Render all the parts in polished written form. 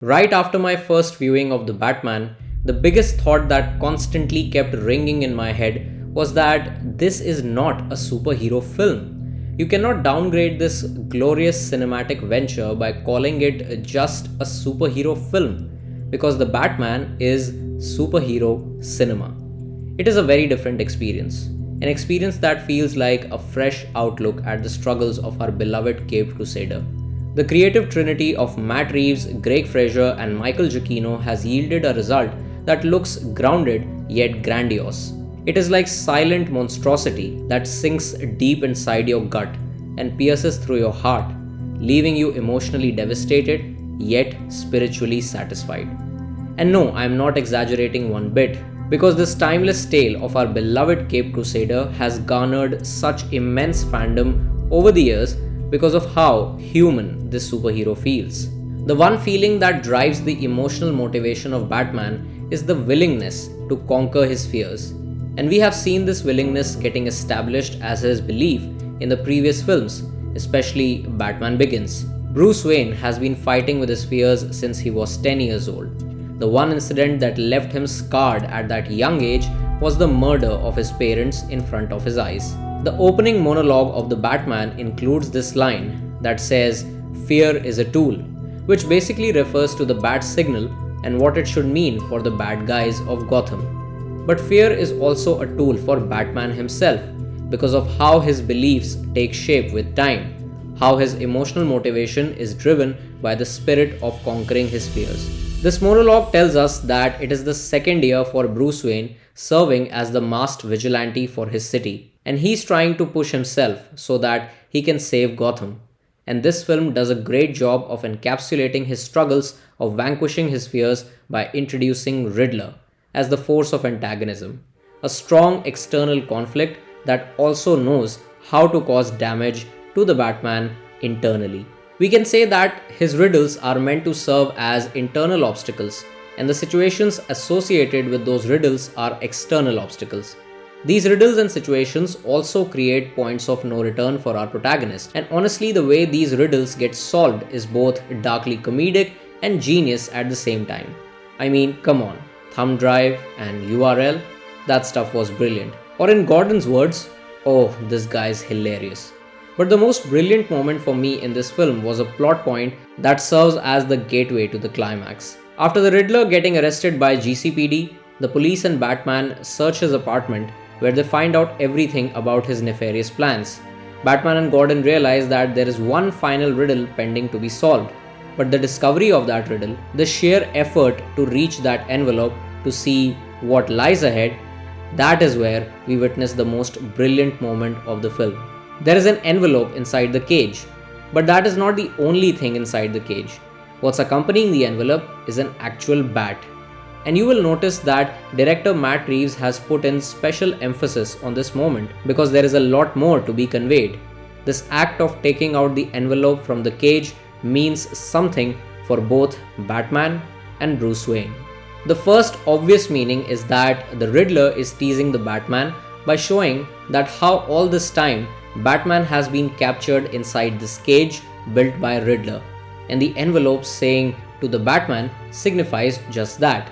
Right after my first viewing of The Batman, the biggest thought that constantly kept ringing in my head was that this is not a superhero film. You cannot downgrade this glorious cinematic venture by calling it just a superhero film, because The Batman is superhero cinema. It is a very different experience, an experience that feels like a fresh outlook at the struggles of our beloved Caped Crusader. The creative trinity of Matt Reeves, Grieg Fraser, and Michael Gianchhino has yielded a result that looks grounded yet grandiose. It is like silent monstrosity that sinks deep inside your gut and pierces through your heart, leaving you emotionally devastated yet spiritually satisfied. And no, I am not exaggerating one bit, because this timeless tale of our beloved Caped Crusader has garnered such immense fandom over the years because of how human this superhero feels. The one feeling that drives the emotional motivation of Batman is the willingness to conquer his fears. And we have seen this willingness getting established as his belief in the previous films, especially Batman Begins. Bruce Wayne has been fighting with his fears since he was 10 years old. The one incident that left him scarred at that young age was the murder of his parents in front of his eyes. The opening monologue of the Batman includes this line that says, "Fear is a tool," which basically refers to the bat signal and what it should mean for the bad guys of Gotham. But fear is also a tool for Batman himself because of how his beliefs take shape with time, how his emotional motivation is driven by the spirit of conquering his fears. This monologue tells us that it is the second year for Bruce Wayne serving as the masked vigilante for his city, and he's trying to push himself so that he can save Gotham. And this film does a great job of encapsulating his struggles of vanquishing his fears by introducing Riddler as the force of antagonism, a strong external conflict that also knows how to cause damage to the Batman internally. We can say that his riddles are meant to serve as internal obstacles, and the situations associated with those riddles are external obstacles. These riddles and situations also create points of no return for our protagonist, and honestly, the way these riddles get solved is both darkly comedic and genius at the same time. I mean, come on, thumb drive and URL, that stuff was brilliant. Or in Gordon's words, oh, this guy's hilarious. But the most brilliant moment for me in this film was a plot point that serves as the gateway to the climax. After the Riddler getting arrested by GCPD, the police and Batman search his apartment where they find out everything about his nefarious plans. Batman and Gordon realize that there is one final riddle pending to be solved, but the discovery of that riddle, the sheer effort to reach that envelope to see what lies ahead, that is where we witness the most brilliant moment of the film. There is an envelope inside the cage, but that is not the only thing inside the cage. What's accompanying the envelope is an actual bat. And you will notice that director Matt Reeves has put in special emphasis on this moment because there is a lot more to be conveyed. This act of taking out the envelope from the cage means something for both Batman and Bruce Wayne. The first obvious meaning is that the Riddler is teasing the Batman by showing that how all this time Batman has been captured inside this cage built by Riddler, and the envelope saying to the Batman signifies just that.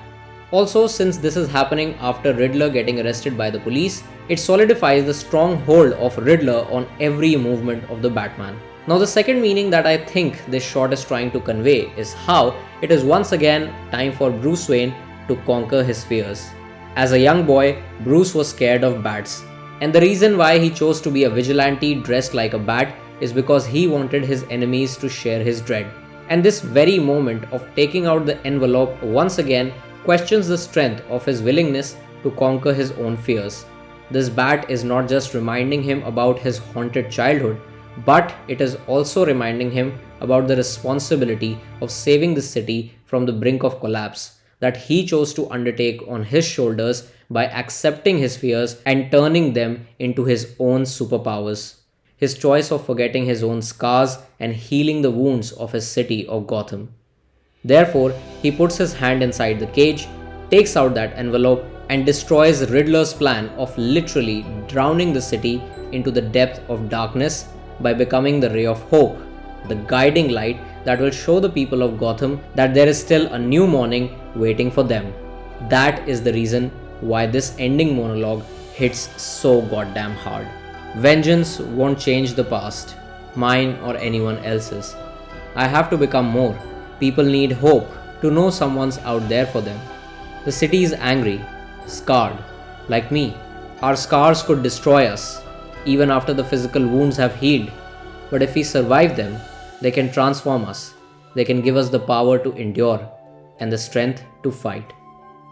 Also, since this is happening after Riddler getting arrested by the police, it solidifies the strong hold of Riddler on every movement of the Batman. Now, the second meaning that I think this shot is trying to convey is how it is once again time for Bruce Wayne to conquer his fears. As a young boy, Bruce was scared of bats, and the reason why he chose to be a vigilante dressed like a bat is because he wanted his enemies to share his dread. And this very moment of taking out the envelope once again questions the strength of his willingness to conquer his own fears. This bat is not just reminding him about his haunted childhood, but it is also reminding him about the responsibility of saving the city from the brink of collapse that he chose to undertake on his shoulders by accepting his fears and turning them into his own superpowers. His choice of forgetting his own scars and healing the wounds of his city of Gotham. Therefore, he puts his hand inside the cage, takes out that envelope, and destroys Riddler's plan of literally drowning the city into the depth of darkness by becoming the ray of hope, the guiding light that will show the people of Gotham that there is still a new morning waiting for them. That is the reason why this ending monologue hits so goddamn hard. Vengeance won't change the past, mine or anyone else's. I have to become more. People need hope, to know someone's out there for them. The city is angry, scarred, like me. Our scars could destroy us, even after the physical wounds have healed. But if we survive them, they can transform us. They can give us the power to endure and the strength to fight.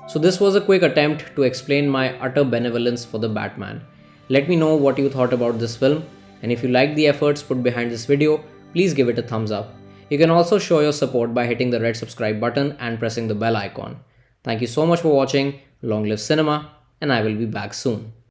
So this was a quick attempt to explain my utter benevolence for the Batman. Let me know what you thought about this film, and if you liked the efforts put behind this video, please give it a thumbs up. You can also show your support by hitting the red subscribe button and pressing the bell icon. Thank you so much for watching. Long live cinema, and I will be back soon.